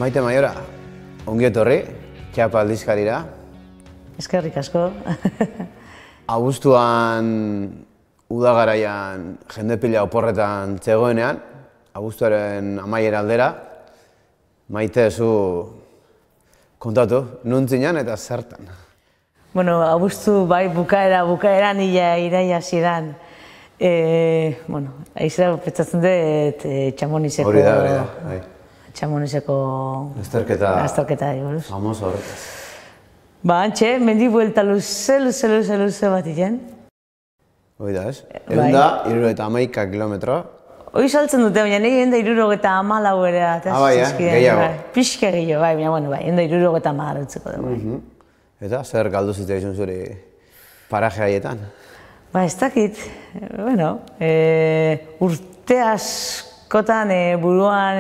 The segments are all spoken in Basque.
Maite Maiora, ongi etorri, Txapa aldizkarira. Eskerrik asko. Abuztuan, udagaraian, jende pila oporretan zegoenean, abuztuaren amaiera aldera. Maite, zu kontatu, nuntzinan eta zertan? Bueno, abuztu bai bukaeran iraia zidan. Aizera petzatzen dut Txamonizeko... Hori da, bai. Txamonizeko... Azterketa buruz. famoso horretaz. Ba, antxe, mendi buelta luze bat iten. Hori da, ez? Egun da, 71 kilometro. Hoi saltzen dute, baina nahi enda 74 ere. Bai, gehiago. Pixka gehiago, bai, baina enda 74 utzeko dugu. Eta zer galdu zitzaizun zuri paraje haietan? Ba, ez dakit, urte askotan buruan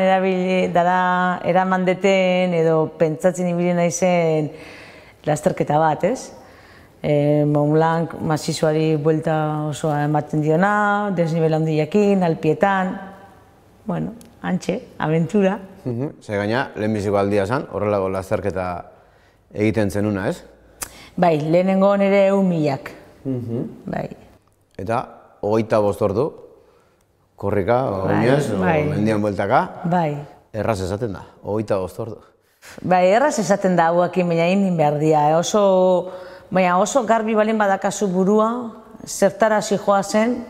eraman deten edo pentsatzen ibili naizen lasterketa bat, ez? Mont Blanc mazizuari buelta osoa ematen diona, desnibel handiakin, alpietan, antxe, aventura. Ze gaina, lehenbiziko aldia zan, horrelako lasterketa egiten zenuna, ez? Bai, lehenengo nire 1.000ak. Bai. Eta, 25 ordu, korrika, oinez, mendian bueltaka. Bai. Erraz esaten da, 25 ordu. Bai, erraz esaten da hauekin, baina inin behar dira. Baina oso garbi balin badakazu burua, zertara zijoa zen,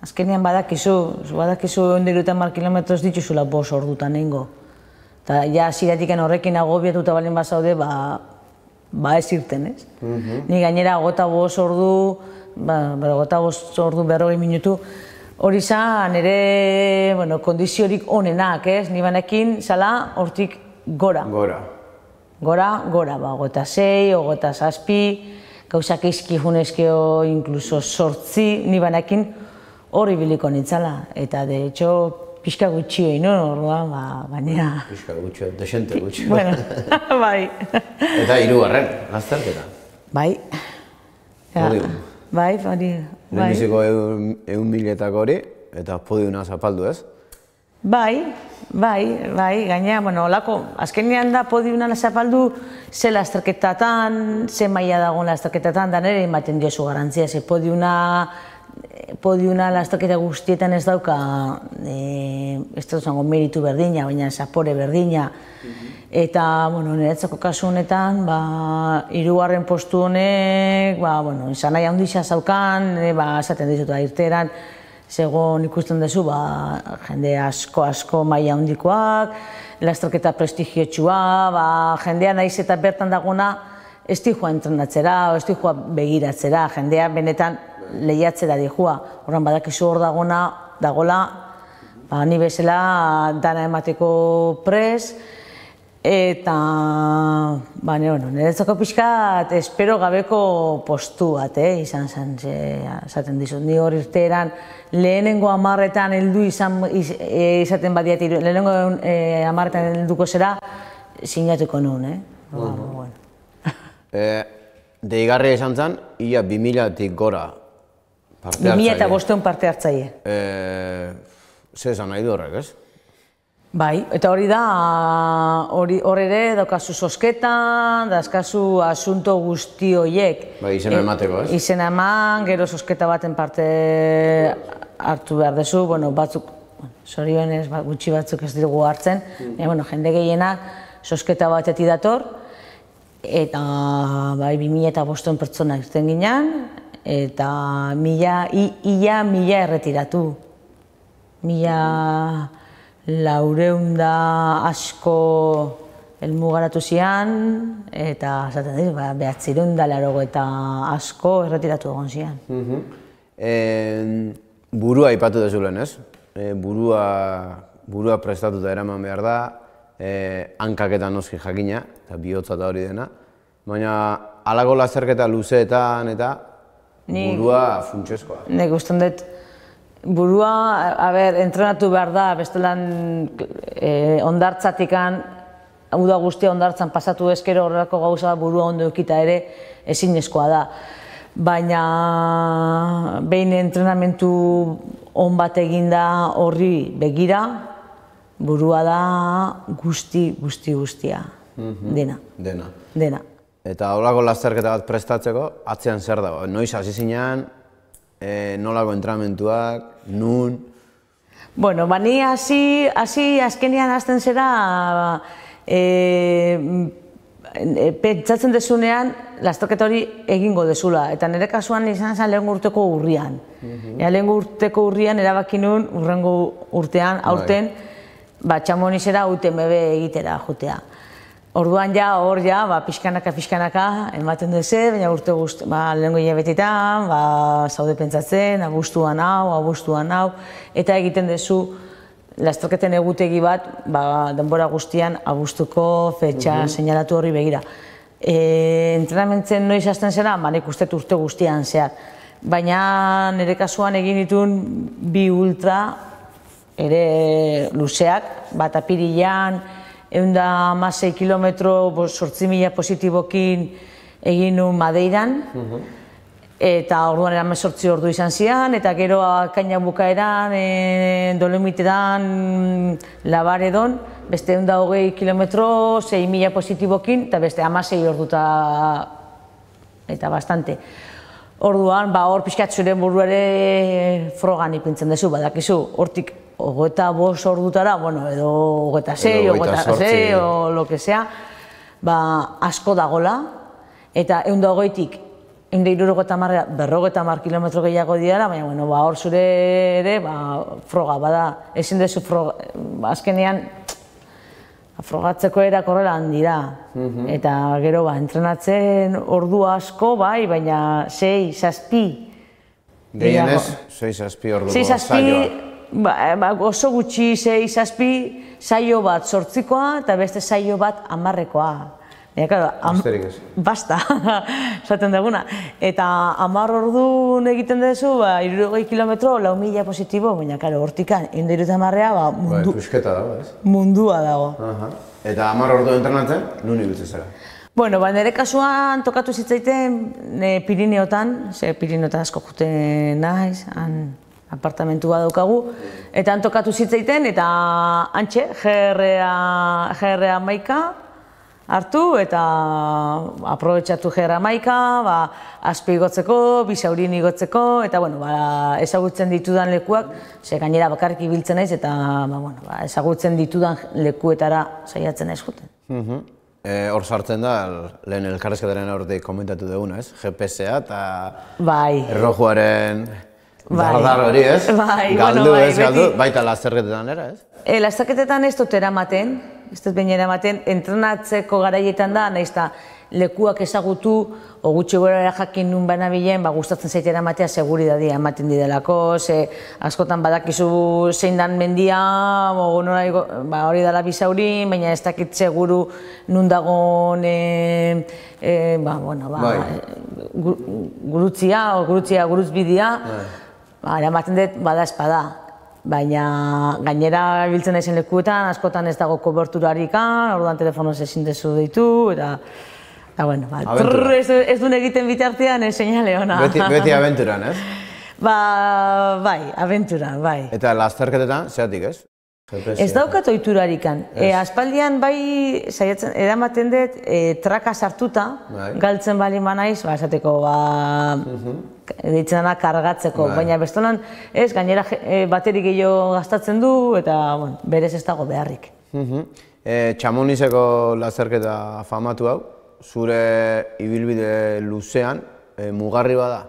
azkenean badakizu 150 kilometroz dituzula 5 ordutan egingo. Eta ja ziratik horrekin agobiatuta balin bazaude, ba ez irten, ez? Ni gainera 25 ordu, 40 minutu, hori zan ere kondiziorik onenak, ez? Ni banekin zala hortik gora. Gora, 26, 27, gauzak izki junezkeo, inkluso 8, ni banekin hori biliko nintzala. Eta de hecho, pixka gutxio ino, orduan, baina... Pixka gutxio, desente gutxio. Bueno, bai. Eta 3. lasterketa. Bai. Podium. Bai, hori. Lehenbiziko 1.000-etako hori, eta podiuna zapaldu, ez? Bai, gaina, azkenean da podiuna zapaldu ze lasterketatan, ze maila dagoen lasterketatan, da nire ematen diozu garantzia, ze podiuna lasterketa guztietan ez dauka, ez da zango meritu berdina, baina zapore berdina. Eta, niretzako kasu honetan, 3. postu honek, izan nahi handia zaukan, esaten dizut da irteeran, segon ikusten duzu, jende asko maila handikoak, lasterketa prestigiotxua, jendea nahiz eta bertan dagona, ez dihua entrenatzera, ez dihua begiratzera, jendea benetan lehiatzera dihua. Horren badakizu hor dagola, ni bezala dana emateko pres, eta, niretzako pixkat espero gabeko postu bat, izan zen, esaten dizut, ni hor irteeran lehenengo 10etan heldu izaten badiat, lehenengo 10etan helduko zera, sinatuko nuen, Deigarria izan zen, ia 2000-tik gora parte hartzaile. 2005 parte hartzaile. Zer esan nahi du horrek, ez? Bai, eta hori da, hor ere daukazu zozketan, dauzkazu asunto guzti horiek. Bai, izena emateko, ez? Izena eman, gero zozketa baten parte hartu behar dezu, batzuk, zorionez, gutxi batzuk ez dugu hartzen, jende gehienak zozketa batetik dator, eta 2005 pertsona irten ginen, eta ia 1000 erretiratu. 200 asko helmugaratu zian, eta esaten dut, 980 asko erretiratu egon zian. Burua aipatu dezulen, ez? Burua prestatuta eraman behar da, hankaketan noski jakina, eta bihotza eta hori dena, baina halako lasterketa luzeetan eta burua funtsezkoa. Nik usten dut, burua, entrenatu behar da, bestelan ondartzatikan, uda guztia ondartzan pasatu ezkero horrelako gauza burua ondo eukita ere ezinezkoa da. Baina behin entrenamentu on bat eginda horri begira, burua da guztia, dena. Dena. Eta holako lasterketa bat prestatzeko, atzean zer dago? Noiz hasi zinean, nolako entrenamentuak, nun? Bueno, ni hasi azkenean hasten zera, pentsatzen dezunean, lasterketa hori egingo dezula. Eta nire kasuan izan zen lehen urteko urrian. Lehen urteko urrian erabaki nun, urrengo urtean, aurten, Txamonizera UTMB egitera jutea. Orduan hor pixkanaka ematen duze, baina urte guzti, lehenko hilabetetan, zaude pentsatzen, abuztuan hau, eta egiten duzu lasterketen egutegi bat, denbora guztian abuztuko fetxa seinalatu horri begira. Entrenamentzen noiz hasten zera, nik uste urte guztian zehar. Baina nire kasuan egin ditun bi ultra ere luzeak, bat apirilean, 116 kilometro, 8.000 positibokin egin nuen Madeiran, eta orduan eramen 8 ordu izan zian, eta gero kainak bukaeran, Dolomitetan, Labaredon, beste 120 kilometro, 6.000 positibokin, eta beste 16 ordu eta bastante. Orduan, hor pixkat zure buruare frogan ipintzen duzu, badakizu, hortik 25 ordutara, edo 26, 26, o lo que sea, asko dagola, eta 120-tik 150 kilometro gehiago dira, baina hor zure ere froga, bada, ezin duzu froga, azkenean frogatzeko erakorrela handira, eta gero entrenatzen ordu asko, baina 6-7. Gehienez, 6-7 orduko saioa. Oso gutxi 6-7 saio bat 8koa eta beste saio bat 10koa. Asterik ez. Basta, esaten duguna. Eta 10 ordun egiten duzu, 60 kilometro, 4.000 positibo, baina hortikan, 130a, mundua dago. Eta 10 ordu entrenatzen, nun ibiltzen zara? Bueno, nire kasuan tokatu zitzaiten Pirineotan, Pirineotan asko juten naiz, apartamentu bat daukagu, eta han tokatu zitzaiten, eta hantxe, GR Maika hartu, eta aprobetxatu GR Maika, azpi igotzeko, bisaurin igotzeko, eta ezagutzen ditudan lekuak, gainera bakarrik ibiltzen naiz, eta ezagutzen ditudan lekuetara saiatzen naiz juten. Hor sartzen da, lehen elkarrezketaren aurretik komentatu duguna, ez? GPS-a eta erlojuaren dardar hori, ez? Galdu, ez galdu, baita lasterketetan era, ez? Lasterketetan ez dut eramaten, entrenatzeko garaietan da, nahiz eta lekuak ezagutu, o gutxi gora jakin nun banabilen, gustatzen zaite eramatea seguridadia ematen didelako, askotan badakizu zein dan mendia, hori dela Bisaurin, baina ez dakit seguru nun dagoen gurutzbidea, eramaten dut bada espada. Baina gainera biltzen naizen lekuetan, askotan ez dago koberturarik, orduan telefonoz ezin dezu deitu, eta ez duen egiten bitartean seinale ona. Beti abenturan, ez? Bai, abenturan, bai. Eta lasterketetan, zeatik, ez? Ez daukat ohiturarikan. Aspaldian bai eramaten dut traka sartuta, galtzen bali manaiz, esateko, deitzen dena kargatzeko, baina bestonan ez, gainera bateri gehiago gastatzen du, eta berez ez dago beharrik. Txamonizeko lasterketa famatu hau, zure ibilbide luzean mugarri bada?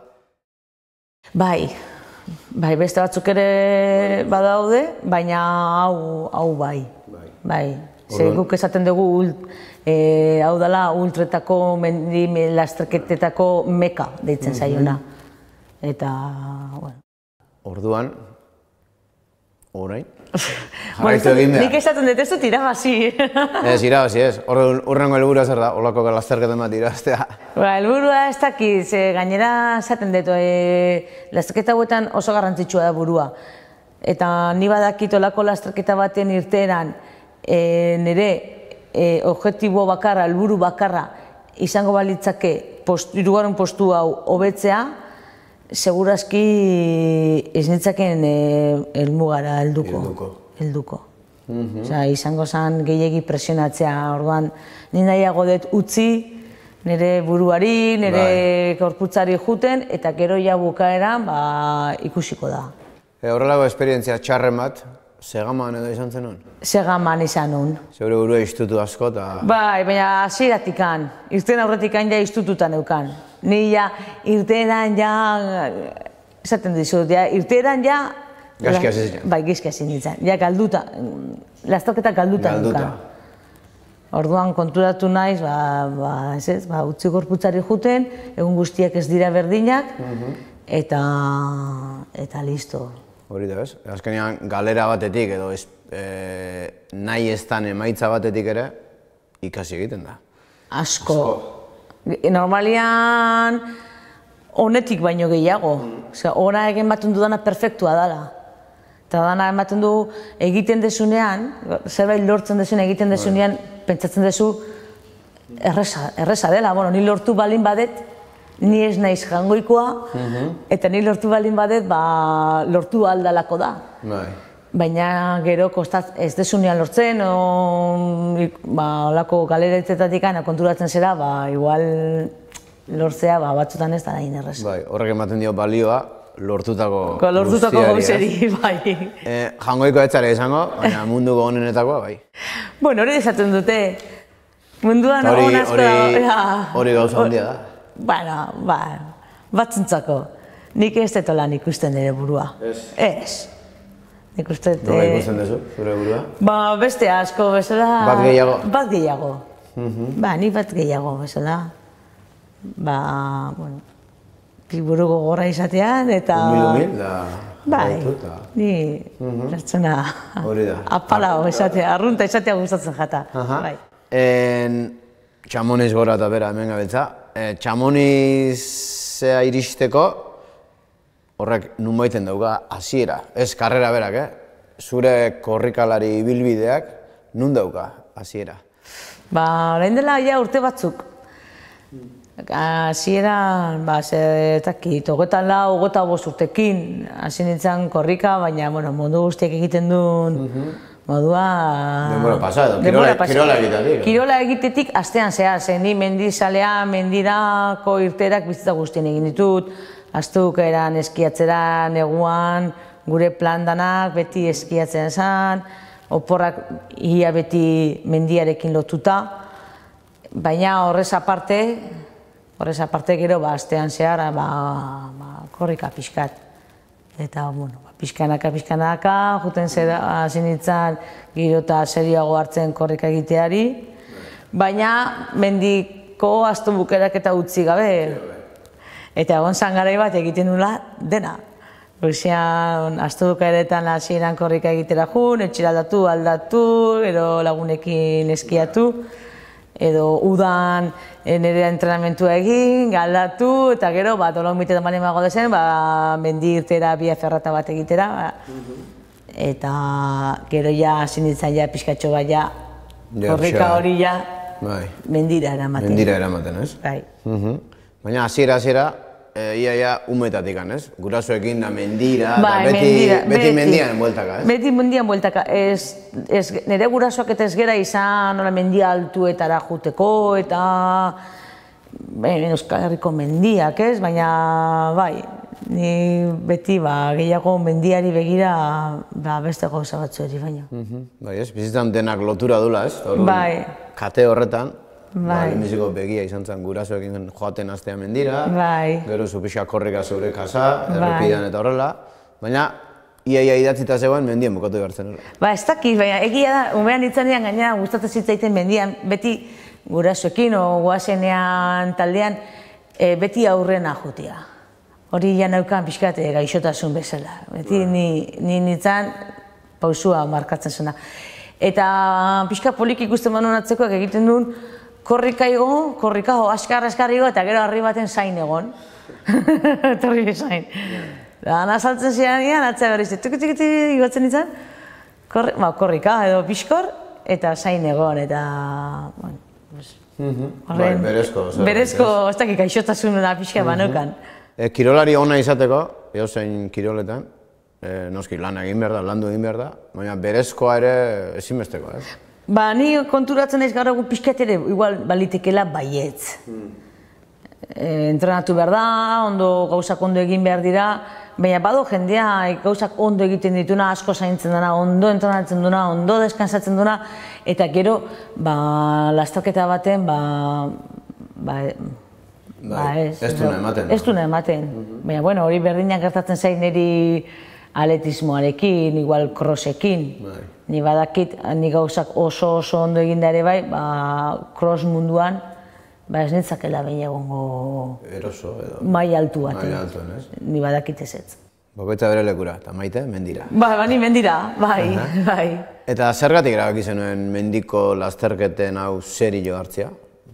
Bai, beste batzuk ere badaude, baina hau bai. Guk esaten dugu hau dela ultretako, lasterketetako meka deitzen zaiona. Eta, Orduan, orain? Jarraitu egin behar. Nik esaten dut ez dut irabazi. Ez, irabazi ez. Horrengo helburua zer da, holako lasterketen bat irabaztea. Helburua ez dakit, gainera esaten dut, lasterketa hauetan oso garrantzitsua da burua. Eta ni badakit holako lasterketa baten irteeran nire objektibo bakarra, helburu bakarra izango balitzake hirugarren postu hau hobetzea, segurazki ez nintzaken helmugara helduko. Osea, izango zen gehiegi presionatzea, orduan, ni nahiago dut utzi, nire buruari, nire korputzari juten, eta gero ja bukaeran ikusiko da. Horrelako esperientzia txarren bat, segaman edo izan zenuen? Segaman izan nun. Zeure burua istutu asko eta... Bai, baina hasieratik-an, irten aurretik-an ja istututa neukan. Ni ja irteeran ja, esaten dizut, irteeran ja... Gaizki hasi ziren. Bai, gaizki hasi nintzen. Ja galduta, lasterketa galduta neukan. Orduan konturatu naiz, utzi gorputzari juten, egun guztiak ez dira berdinak, eta listo. Hori da, ez? Azkenean galera batetik edo nahi eztan emaitza batetik ere ikasi egiten da. Asko. Normalian honetik baino gehiago. Ona egin baten dudana perfektua dela. Eta dana ematen du egiten dezunean, zerbait lortzen dezunean, egiten dezunean, pentsatzen dezu erresa dela. Ni lortu balin badet, ni ez naiz jangoikoa, eta ni lortu balin badet, lortu aldalako da. Baina gero ez dezunean lortzen, olako galeretzetatik konturatzen zera, igual lortzea batzutan ez da nahi erresa. Horrek ematen dio balioa, lortutako gauzeri, bai. Jangoiko ez zara izango, baina munduko honenetakoa, bai. Bueno, hori esaten dute. Munduan hon asko da. Hori gauza handia da. Bueno, batzuntzako. Nik ez dut lan ikusten nire burua. Ez. Nik uste... Nola ikusten duzu, zure burua? Beste asko, bezala... Bat gehiago? Bat gehiago. Nik bat gehiago, bezala. Bueno... Buru gogorra izatean, eta... Humil, da... Bai, ni pertsona apalago izatea, arrunta izatea gustatzen jata. Txamoniz gora eta bera hemen gabiltza. Txamonizea iristeko horrek nunbaiten dauka hasiera. Ez karrera berak, zure korrikalari ibilbideak nun dauka hasiera? Orain dela ja urte batzuk. Hasieran, hogeita lau, hogeita bost urtekin hasi nintzen korrika, baina mundu guztiak egiten duen modua... Denbora pasa edo, kirola egitetik. Kirola egitetik astean zehar, ni mendizalea, mendirako irterak bizitza guztien egin ditut, astukeran, eskiatzera, neguan, gure plan danak beti eskiatzen zen, oporrak ia beti mendiarekin lotuta, baina horrez aparte gero astean zehar korrika pixkat. Eta pixkanaka, juten hasi nintzen gero eta serioago hartzen korrika egiteari, baina mendiko astu bukerak eta utzi gabe. Eta egon zan garai bat egiten nula dena. Goizean astu bukeretan hasieran korrika egitera jun, etxera aldatu, gero lagunekin eskiatu, edo udan nire entrenamentua egin, galdatu, eta gero Dolomitetan bali mago dezen, mendi irtera bia ferrata bat egitera, eta gero ja hasi nintzen ja pixkatxo bat ja korrika hori ja mendira eramaten. Mendira eramaten, ez? Bai. Baina hasiera, ia umetatik, ez? Gurasoekin da mendira, beti mendian bueltaka, ez? Beti mendian bueltaka. Nire gurasoak eta ez gera izan mendia altuetara juteko, eta Euskal Herriko mendiak, ez? Baina, bai, ni beti gehiago mendiari begira beste gauza batzueri baino. Bai, ez? Bizitzan denak lotura dula, ez? Bai. Kate horretan, lehenbiziko begia izan zen gurasoekin joaten astea mendira, gero zu pixka korrika zure kasa, errepidean eta horrela, baina ia idatzita zegoen mendien bukatu behartzen hori. Ez dakit, baina egia da, umean ditzanean gainera gustatzen zitzaiten mendian, beti gurasoekin o guazenean taldean, beti aurrena jotia. Hori ja neukan pixkat gaixotasun bezala. Beti ni nintzen pausua markatzen zena. Eta pixka polik ikusten manunatzekoak egiten duen korrika igo, askar igo, eta gero harri baten zain egon. Torri zain. Dana saltzen ziren egan, atzea berriz, tuki igotzen nintzen, korrika edo pixkor, eta zain egon, eta... Berezko, ez dakik gaixotasunena pixka baneukan. Kirolari ona izateko, edozein kiroletan, noski lan egin behar da, landu egin behar da, baina berezkoa ere ezinbestekoa, ez? Ba, ni konturatzen naiz gaur egun pixkat ere, igual balitekela baietz. Entrenatu behar da, ondo gauzak ondo egin behar dira, baina bado jendea gauzak ondo egiten dituna, asko zaintzen duna, ondo entrenatzen duna, ondo deskansatzen duna, eta gero, lasterketa baten, ez duna ematen. Ez duna ematen. Baina, bueno, hori berdinak gertatzen zain niri atletismoarekin, igual crossekin. Ni badakit, ni gauzak oso ondo eginda ere bai, cross munduan, ez nintzakela behin egongo mai altu batean. Ni badakit ez ez. Bakoitza bere lekura, eta Maite, mendira. Ni mendira, bai. Eta zergatik erabaki zenuen mendiko lasterketen hau serio hartzea?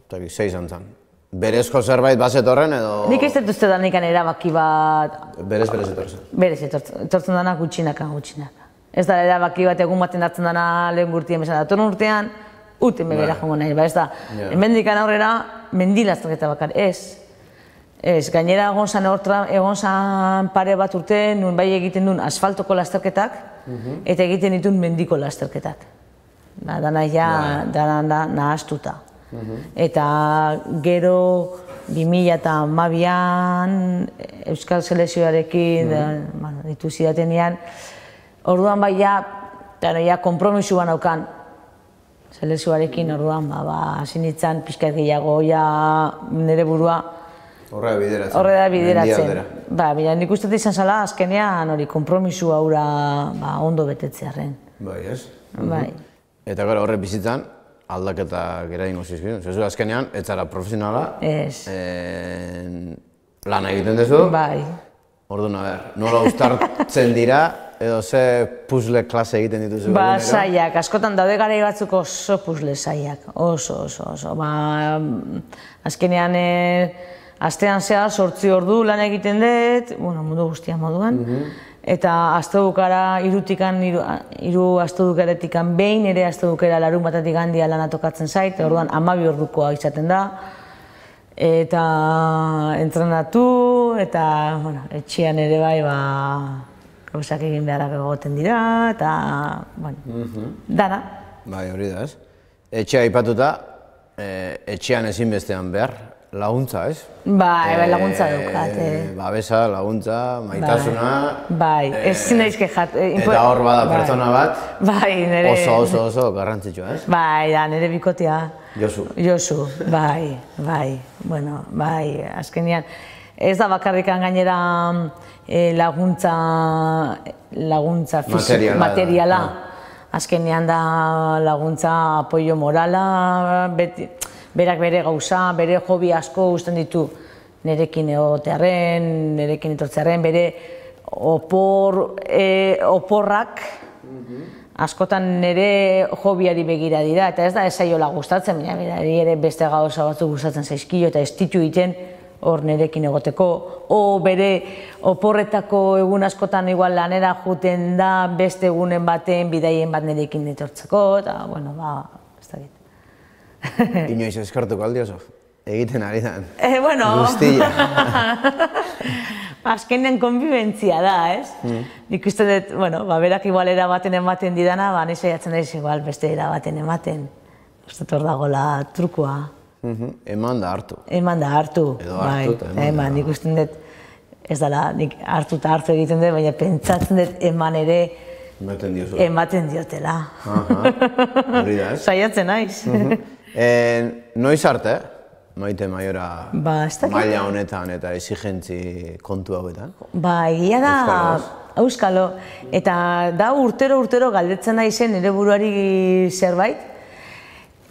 Eta zei izan zen. Berezko zerbait bazetorren edo... Nik ez dut uste da nikan erabaki bat... Berez etortzen. Berez etortzen dana gutxinaka. Ez da erabaki bat egun baten hartzen dana lehen urtean bezala. Datorren urtean, uten begera jongo nahi, ez da. Hemendikan aurrera, mendi lasterketa bakar, ez. Ez, gainera egon zan pare bat urte, nuen bai egiten duen asfaltoko lasterketak, eta egiten dituen mendiko lasterketak. Dana nahaztuta. Eta gero 2012an Euskal Selekzioarekin ditu zidatenean, orduan bai ja konpromisu banaukan selekzioarekin, orduan hasi nintzen pixkat gehiago nire burua horrela bideratzen. Baina nik uste izan zela azkenean hori konpromisu haura ondo betetzearen. Bai, ez? Eta gara horre bizitzan, aldaketak eragingo zizkidun. Zezu azkenean, ez zara profesionala, lan egiten duzu. Bai. Orduan, nola uztartzen dira, edo ze puzzle klase egiten dituzu? Zaiak, askotan daude garai batzuk oso puzzle zaiak, oso. Azkenean, astean zehar 8 ordu lan egiten dut, mundu guztia moduan, eta astebukara hiru astebukaretikan behin, ere astebukera larun batatik handia lana tokatzen zait, orduan 12 ordukoa izaten da, eta entrenatu, eta etxean ere bai gauzak egin beharrak egoten dira, eta dana. Bai, hori da ez. Etxea aipatuta, etxean ezinbestean behar, laguntza, ez? Bai, laguntza daukat. Babesa, laguntza, maitasuna... Bai, ez zinaiz kexat. Eta hor bada pertsona bat, bai, nire... oso garrantzitsua, ez? Bai, nire bikotea. Josu, bai, azkenean. Ez da bakarrikan gainera laguntza materiala. Azkenean da laguntza apoio morala, berak bere gauza, bere hobi asko uzten ditu nerekin egotearen, nerekin etortzearen, bere oporrak askotan nire hobiari begira dira, eta ez da ez zaiola gustatzen, baina ere beste gauza batzuk gustatzen zaizkio eta ez ditu egiten hor nerekin egoteko, o bere oporretako egun askotan igual lanera juten da beste egunen baten bidaien bat nerekin etortzeko, eta, ez da git. Inoiz eskartuko aldi oso, egiten ari dan. Guztia. Azkenean konbibentzia da, ez? Nik uste dut, berak igual erabaten ematen didana, ni saiatzen daiz igual beste erabaten ematen. Uste hor dagoela trukua. Eman da hartu. Eman da hartu. Edo hartu eta eman da. Nik uste dut, ez dela, nik hartu eta hartu egiten dut, baina pentsatzen dut eman ere ematen diotela. Hori da, ez? Saiatzen naiz. Noiz arte, Maite Maiora, maila honetan eta exigentzi kontu hauetan? Egia da, auskalo. Eta da urtero galdetzen da izen nire buruari zerbait.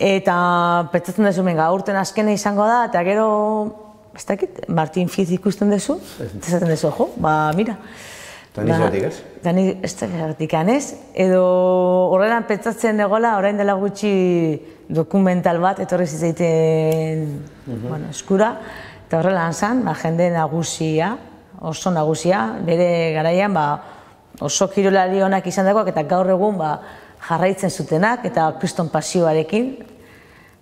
Eta pentsatzen duzu, urten azkena izango da, eta gero, ez dakit, Martin Fiz ikusten duzu, esaten duzu, mira. Eta nizatik ez? Eta nizatik ez, edo horrelan pentsatzen egola, orain dela gutxi dokumental bat, etorri zitzaiten eskura, eta horrelan zan, jende nagusia, oso nagusia, bere garaian oso kirolari honak izan dagoak, eta gaur egun jarraitzen zutenak, eta kriston pasioarekin.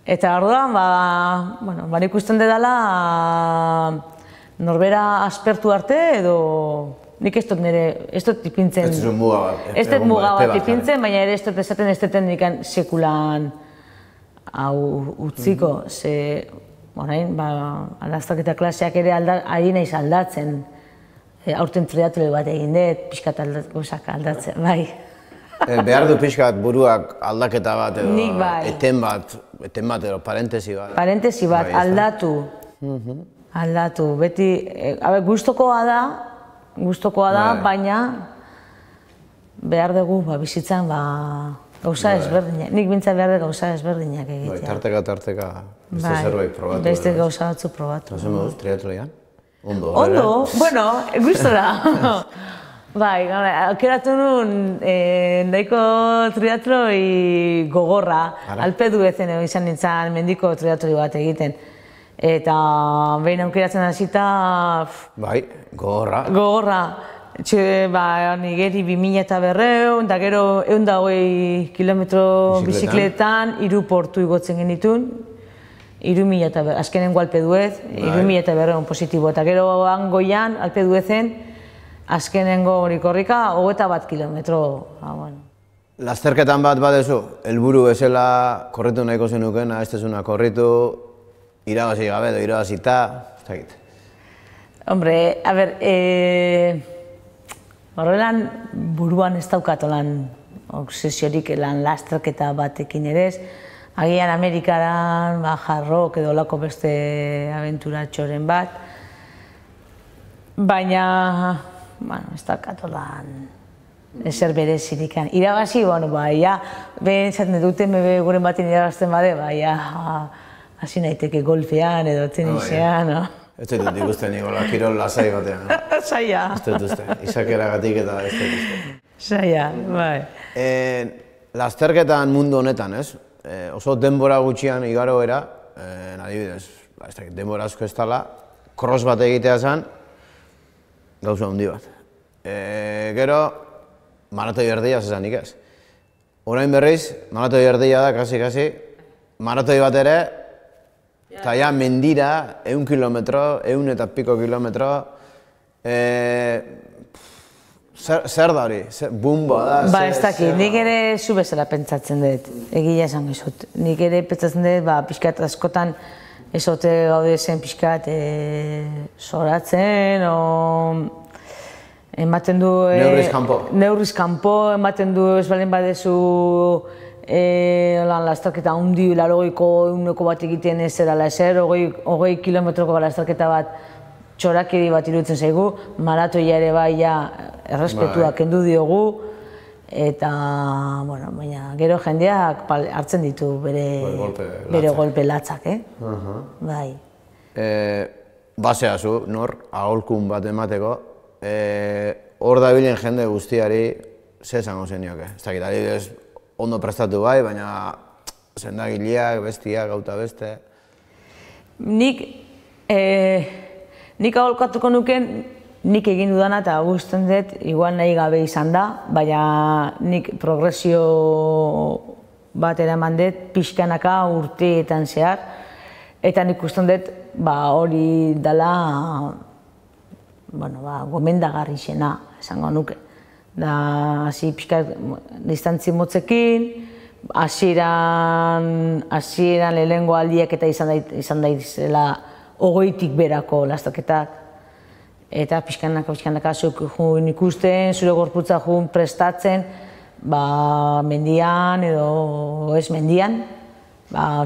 Eta orduan, ikusten dela norbera aspertu arte edo nik ez dut ipintzen... Ez dut muga bat. Ez dut muga bat ipintzen, baina ere ez dut esaten ez duten nikan sekulan hau utziko, ze orain, alaztaketa klaseak ere ari naiz aldatzen. Aurten triatloi bat egin dut, pixkat aldatzen, bai. Behar du pixkat buruak aldaketa bat edo eten bat edo parentesi bat. Parentesi bat, aldatu. Aldatu, beti, gustokoa da, baina behar dugu bizitzan gauza ezberdinak. Nik bintzat behar dugu gauza ezberdinak egitea. Tarteka, beste zerbait probatu. Beste gauza batzu probatu. Eta zen moduz, triatloian? Ondo, bueno, gustora. Bai, aukeratu nuen nahiko triatloi gogorra. Alpe duezen izan nintzen mendiko triatloi bat egiten. Eta behin aukeratzen hasita... Bai, gogorra. Gogorra. Nigeri 2.200, eta gero 120 kilometro bizikletan, 3 portu igotzen genituen. 3.000, azkenengo Alpe duez, 3.200 positibo. Eta gero goian, Alpe duezen, azkenengo hori korrika, 21 kilometro. Lasterketan bat badezu, helburu bezala korritu nahiko zenukena, ez tezuna korritu, irabazi gabe edo irabazita, ez dakit. Hombre, a ber, horrelan buruan ez daukat olan obsesiorik lan lasterketa batekin ere ez. Agian Amerikaran jarrok edo lako beste abenturatxoren bat. Baina, ez daukat olan ezer berezirik. Irabazi, behen zaten duten guren batin irabazten bade, hasi naiteke golfean edo tenisean. Ez dut ikusten iguala, kirol lasai batean. Saia. Ez dut uste, izakeragatik eta ez dut uste. Saia, bai. Lasterketan mundu honetan, ez? Oso denbora gutxian igaro era, adibidez, denbora asko ez dela, cross bat egitea zen, gauza handi bat. Gero, maratoi erdia zezanik ez. Orain berriz, maratoi erdia da, kasi, maratoi bat ere, eta ja mendira, 100 kilometro, 100 eta piko kilometro, zer da hori? Bumba da? Ez dakit, nik ere zu bezala pentsatzen dut, egia esan gizut. Nik ere pentsatzen dut, pixkat askotan ezote gaude zen pixkat zoratzen, ematen du... Neurriz kanpo. Neurriz kanpo, ematen du ez balen badezu lasterketa hundi, larogeiko eguneko bat egiten ez zerala ezer, 20 kilometroko lasterketa bat txorakiri bat iruditzen zaigu, maratoia ere bai errespetua kendu diogu, eta, baina gero jendeak hartzen ditu bere golpe latzak, bai. Basea zu, nor, aholkun bat emateko, hor dabilen jende guztiari ze esango zenioke. Ez dakit, adibidez, ondo prestatu bai, baina sendagileak, bestiak, gauta beste. Nik aholkatuko nuken, nik egin dudana eta gusten dut, igual nahi gabe izan da, baina nik progresio bat eraman dut, pixkanaka urteetan zehar, eta nik gusten dut hori dela gomendagarri zena, esango nuke. Da, hasi pixkat distantzi motzekin, hasieran lehenengo aldiak eta izan daizela 20tik berako lasterketak. Eta pixkanaka zuk jun ikusten, zure gorputza jun prestatzen, mendian edo ez mendian,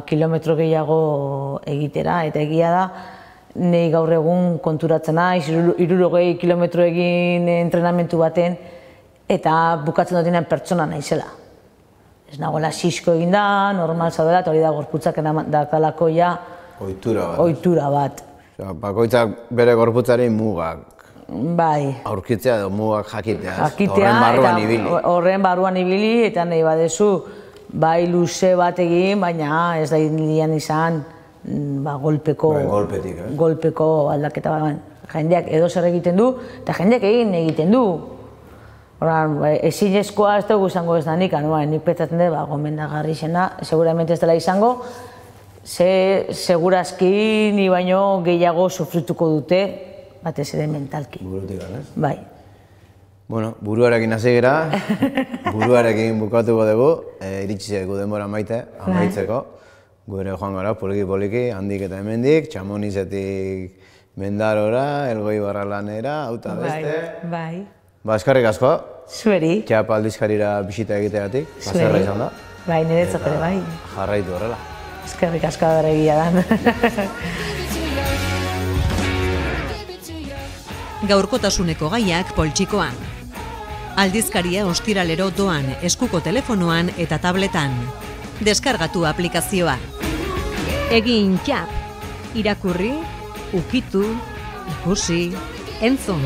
kilometro gehiago egitera. Eta egia da, nahi gaur egun konturatzen naiz, 60 kilometro egin entrenamentu baten, eta bukatzen dutenean pertsona naizela. Ez nagoela sisko egin da, normal zaudela, eta hori da gorputzak dakalako ja ohitura bat. Bakoitzak bere gorputzari mugak aurkitzea edo mugak jakitea, horren barruan ibili. Horren barruan ibili, eta nahi badezu bai luze bat egin, baina ez da izan golpeko aldaketa bat. Jendeak edo zer egiten du, eta jendeak egiten du. Ezinezkoa ez dugu izango ez da nik pentsatzen dut gomendagarri izena, seguramente ez dela izango, segurazki ni baino gehiago sufrituko dute, batez ere mentalki. Burutik, ez? Bai. Bueno, buruarekin hasi gara, buruarekin bukatuko dugu, iritsi zaigu denbora amaitzeko. Gure joan gara, poliki, handik eta hemendik, Txamonizetik Mendarora, Elgoibarra lanera, hauta beste. Bai. Ba, eskarrik asko. Zueri. Txap aldizkarira bisita egiteagatik, bazerra izan da. Bai, niretzat ere bai. Jarraitu horrela. Eskerrik asko da egia dan. Gaurkotasuneko gaiak poltsikoan. Aldizkaria ostiralero doan eskuko telefonoan eta tabletan. Deskargatu aplikazioa. Egin txap. Irakurri, ukitu, ikusi, entzun.